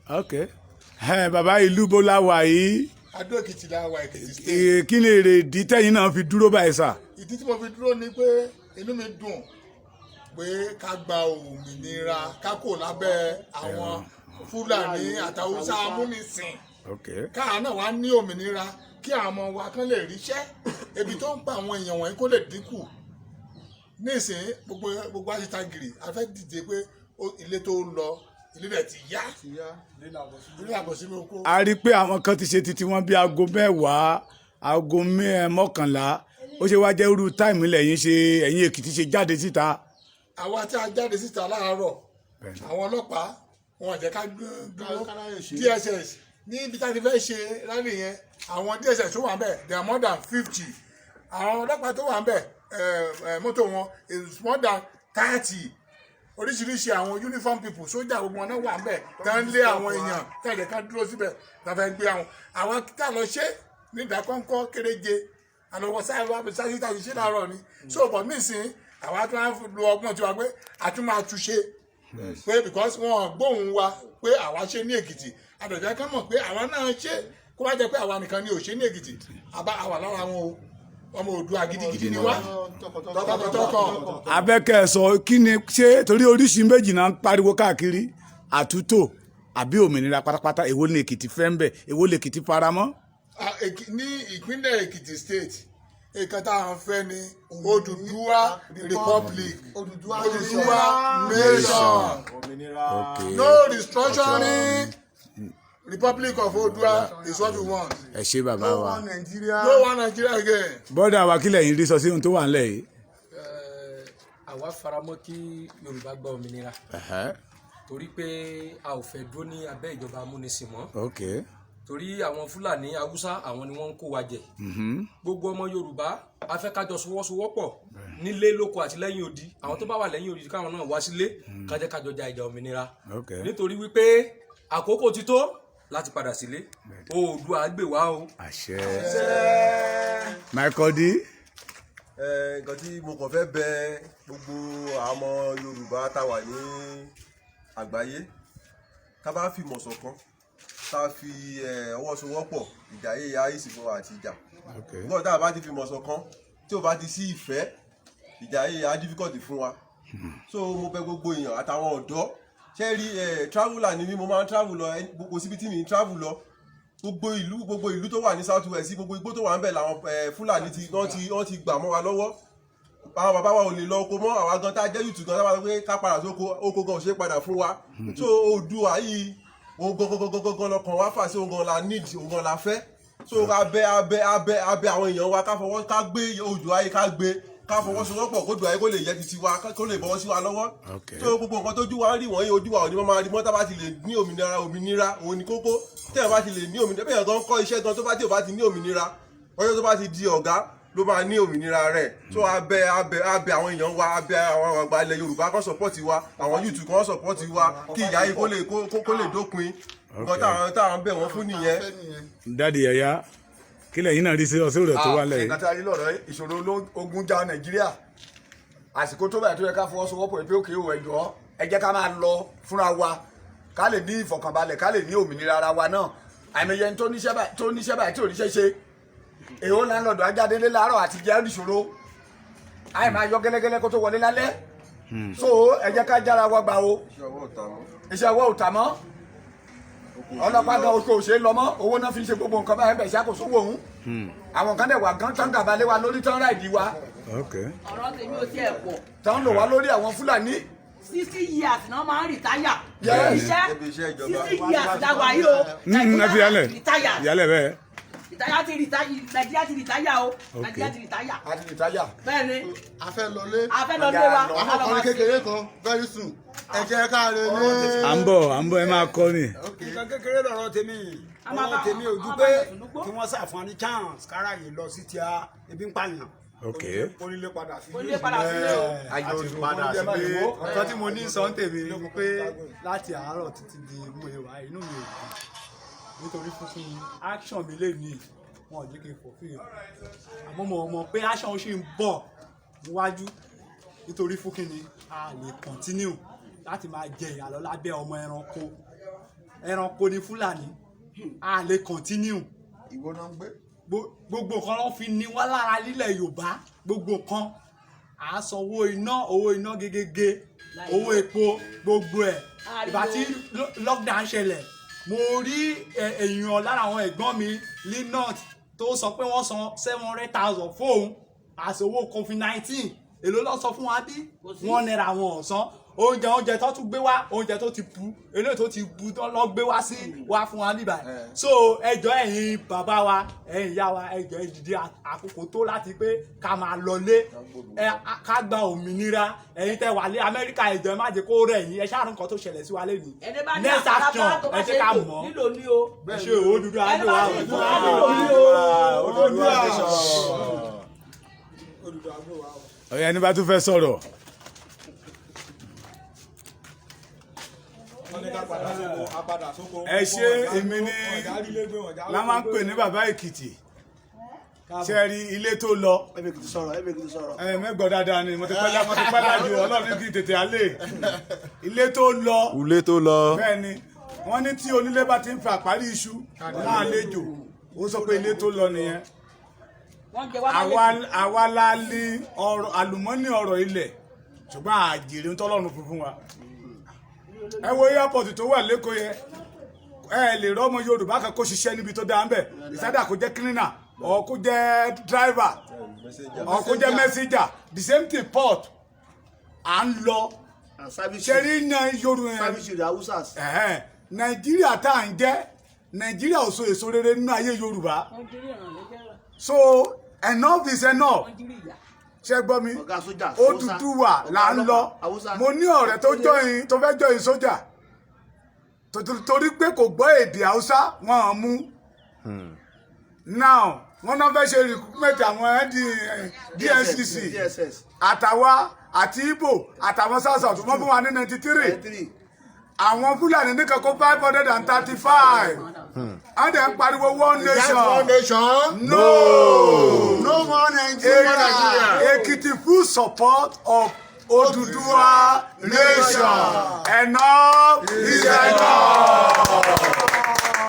ok bàbá ìlú bó la wà yìí. Adó Èkìtì la wà, Èkìtì state. kí ni èrèdí tẹ́yìn náà fi dúró báyìí sà. Ìdí tí mo fi dúró ni pé inú mi dùn pé ká gba òmìnira ká kò lábẹ́ àwọn Fúlàní àtàwùsá amúnisìn. Káà náà wá ní òmìnira kí àwọn ọmọ wa kán lè ríṣẹ́, ebi tó ń pa àwọn èèyàn wọ̀nyí kó lè dínkù. Nísìnyí gbogbo àṣetagìrì a fẹ́ dìde pé ilé tó lọ ilé rẹ̀ ti yá. Ilé àbọ̀ sínú oko. A rí i pé àwọn kan ti ṣe títí wọn bí aago mẹ́wàá aago mọ́kànlá ó ṣe wá jẹ́ irú táìmù lẹ́yìn ṣe ẹ̀yìn Èkìtì ṣe jáde síta. Àwa tí a jáde síta láàárọ̀ àwọn ọlọ́pàá wọn jẹ́ ká dúró DSS ní ibi tá a ti fẹ́ ṣe rálì yẹn àwọn DSS tó wà ń bẹ̀ they are more than 50 àwọn ọlọ́pàá tó wà ń bẹ̀ mọ́tò wọn is more than 30 oríṣiríṣi àwọn uniform people sójà gbogbo wọn náà wà ń bẹ̀ tá ń lé àwọn èèyàn tá a jẹ́ ká dúró síbẹ̀ tá a fẹ́ gbé àwọn tá a lọ ṣe ní ìdákọ́ńkọ́ kéréje àlọ́wọ́ sáyé tá a ti ṣe láàárọ̀ ni so but nísìnyí àwa tó máa ń lo ọgbọ́n tiwa pé a tún máa túṣe pé because wọn gbóhùn wa pé àwa ṣe ní Èkìtì àdọ̀jẹ́ ká mọ̀ pé àwa náà ṣe kó wá jẹ́ pé àwa nìkan ni ò ṣe ní Èkìtì àwa lára wọn o ọmọ Oòduà gidigidi ni wá tọkàntọkàn. Abẹ́kẹ́ sọ kí ni ṣé torí oríṣi méjì náà ń pariwo káàkiri àtúntò àbí òmìnira pátápátá èwo ni Èkìtì fẹ́ ń bẹ̀ èwo ni Èkìtì faramọ́. Ní ìpínlẹ̀ Èkìtì state èkán tá à ń fẹ́ ni Odùduwà republic Odùduwà nation no restructuring republic of Oòduà is what we want. ẹ ṣé bàbá wa no one Nigeria again. bọ́dà wa kílẹ̀ yín rí sọ sí ohun tó wà nílẹ̀ yìí. àwa faramọ́ kí Yorùbá gba òmìnira torí pé a ò fẹ́ dúró ní abẹ́ ìjọba amúnisìn mọ́. Torí àwọn Fúlàní Haúsá àwọn ni wọ́n ń kó wa jẹ. Gbogbo ọmọ Yorùbá a fẹ́ kájọ sowọ́sowọ́pọ̀ nílé lóko àti lẹ́yìn odi àwọn tó bá wà lẹ́yìn odi káwọn náà wá sílé kájọ ja ìjà òmìnira. Nítorí wípé àkókò ti tó láti padà sílé Oòduà gbè wá o. àṣẹ. Michael D. nǹkan tí mo kàn fẹ́ bẹ gbogbo àwọn ọmọ Yorùbá tá a wà ní àgbáyé ká bá fi mọ̀ ṣọ̀kan tá a fi ọwọ́ sowọ́pọ̀ ìjà yíya ìsìnkú àti ìjà nígbà tá a bá ti fi mọ̀ ṣọ̀kan tí ò bá ti sí ìfẹ́ ìjà yíya difficult fún wa so mo bẹ̀ gbogbo èèyàn àtàwọn ọ̀dọ́ ṣe rí traveller ni mí mo máa ń travel lọ gbogbo síbi tí mi ń travel lọ gbogbo ìlú tó wà ní south west gbogbo igbó tó wà ń bẹ̀ làwọn Fúlàní wọ́n ti gbà mọ́ wa lọ́wọ́ àwọn bàbá wa ò lè lọ oko mọ́ àwa gan tá a jẹ́ yùtù gan tá a bá pé ká padà sóko oko gan ò ṣe padà fún wa so Oòduà yìí òun gangan lọkàn wá fà sí òun gan la need òun gan la fẹ́ so abẹ àwọn èèyàn wa ká gbé Oòduà yìí ká fọwọ́sowọ́pọ̀ kó Oòduà yìí kó lè yẹ titi wa kó lè bọ́wọ́ sí wa lọ́wọ́ so gbogbo nǹkan tójú wa ń rí wọ̀nyí ojú wa ò ní máa rí mọ́ tá bá ti lè ní òmìnira òun ni kókó tẹ́ẹ̀ bá ti lè ní òmìnira bẹ́ẹ̀ gan kọ́ iṣẹ́ gan tó bá ti ní òmìnira ọjọ́ tó bá ti di ọ̀gá ló máa ní òmìnira rẹ̀ so abẹ àwọn èèyàn wa abẹ àwọn àgbà ilẹ̀ Yorùbá kan sọpọ́ọ̀tì wa àwọn YouTube kan sọpọ́ọ̀tì wa kí ìyà yìí kó lè dópin nǹkan táwọn bẹ̀ wọ́n fún nìyẹn. Dáàdi Yaya kílẹ̀ yín náà rí sí ọsẹ rẹ̀ tó wà lẹ́yìn. nǹkan tí a rí lọ́rọ̀ ìṣòro ogun já Nàìjíríà àsìkò tó báyìí tó yẹ ká fọwọ́sowọ́pọ̀ pé òkè òwò ẹ̀jọ́ ẹ jẹ́ ká máa lọ fúnra wa ká lè ní ìfọ̀kànbalẹ̀ ká lè ní òmìnira ara wa náà àìmọye tó níṣẹ́ báyìí tí ò níṣẹ́ ṣe èèwọ̀ láńlọ́ọ̀dù ajáde láàárọ̀ àti jẹ́ ìṣòro àì máa yọ gẹ́lẹ́gẹ́lẹ́ kó tó wọlé lálẹ́ so ẹ jẹ́ ká jára wa gbà o iṣẹ́ ọwọ́ ò tà mọ́ ọlọ́pàá gan oṣù òṣèlú lọ́mọ́ owó náà fi ń ṣe gbogbo nǹkan báyìí bẹ̀ ṣàkóso wò ń àwọn kan dẹ̀ wà gan tán gàbalẹ̀ wa lórí tán ráìdì wa ọ̀rọ̀ tèmi ò tiẹ̀ pọ̀ tán lò wá lórí àwọn Fúlàní 60 years náà máa ń rìtáyà iṣẹ́ 60 years dáwà yìí o ìyálẹ̀ bẹ́ẹ̀ Nàìjíríà ti rìtáyà o Nàìjíríà ti rìtáyà bẹ́ẹ̀ni a fẹ́ lọlé wa àwọn kékeré kan very soon ẹ jẹ́ ká lè lé. à ń bọ̀ ẹ máa kọ́ ni. nǹkan kékeré lọ̀rọ̀ tèmi ọ̀rọ̀ tèmi ò dúpẹ́ kí wọ́n ṣàfihàn ní chance káráyè lọ sí ti ebi ń pààyàn onílé padà sílé àjọ padà sílé nǹkan tí mo ní sọ ń tèmi ni pé láti àárọ̀ títí di mú ewa inú mi ò dùn nítorí fúnfún action mi lè ní wọn ò jẹ́ kí n fò fìyàn àmọ́ mo mọ̀ pé action ṣì ń bọ̀ níwájú nítorí fún kíni a lè continue láti máa jẹ ìyà lọ lábẹ́ ọmọ ẹranko ẹranko ni Fúlàní a lè continue. ìwọ náà ń gbé. gbogbo nǹkan ló fi ní wá lára nílẹ̀ Yorùbá gbogbo nǹkan à ń san owó iná gégége owó epo gbogbo ẹ̀ ìgbà tí lockdown ṣẹlẹ̀ mo rí èèyàn lára àwọn ẹ̀gbọ́n mi ní north tó sọ pé wọ́n san 700,000 fóun àti owó COVID-19 èló ló sọ fún wa bí wọ́n nira wọn ọ̀sán oúnjẹ tó tún gbé wá oúnjẹ tó ti bu eléyìí tó ti bu tó lọ gbé wá sí wá fún wa níbà so ẹjọ́ ẹ̀yin bàbá wa ẹ̀yin ìyá wa ẹjọ́ ìdìde àkókò tó láti pé ká máa lọlé ká gba òmìnira ẹ̀yin tẹ́ wà lé Amẹ́ríkà ẹjọ́ ẹ má jẹ́ kó rẹ̀ yín ẹ ṣáà nǹkan tó ṣẹlẹ̀ sí wa lẹ́nu next action ẹ jẹ́ ká mọ̀ ẹ ṣe Odùduwà ọ̀yá ẹni bá tún fẹ́ sọ̀rọ̀. ẹ ṣe èmi ní la máa ń pè ní bàbá Èkìtì ṣe rí ilé tó lọ mẹ́gbọ́ dáadáa ni mo ti pẹ́ lájú Ọlọ́run kí tètè alẹ́ ilé tó lọ bẹ́ẹ̀ ni wọ́n ní tí onílé bá ti ń fa àparí iṣu náà lẹ́jọ́ ó sọ pé ilé tó lọ nìyẹn àwa la ní àlùmọ́nì ọ̀rọ̀ ilẹ̀ ṣùgbọ́n àjèrè ń tọ́lọ́run fún wa ẹ wo airport tó wà lẹ́kọ̀ọ́ yẹn ẹ lè rọ́mọ Yorùbá kan kó ṣiṣẹ́ níbi tó dáa ń bẹ̀ ìsádà kó jẹ́ cleaner or kó jẹ́ driver or kó jẹ́ messenger the same thing port à ń lọ ṣẹ́rí yan Yorùbá Nàìjíríà tá à ń jẹ́ Nàìjíríà ò so èso rere nínú ayé Yorùbá so enough is enough ṣe gbọ́ mi Odùduwà là ń lọ mo ní ọ̀rẹ́ tó fẹ́ jọyìn sójà torí pé kò gbọ́ èdè Haúsá wọn à mú now wọn náà fẹ́ ṣe recruitment àwọn DSCC àtàwa àti Igbo àtàwọn SARS tó mọ́ fún wa ní 93 àwọn Fúlàní ní kankan 535 a dẹ̀ ń pariwo one nation no more Nigeria Ekiti full support of Odùduwà nation enough is enough.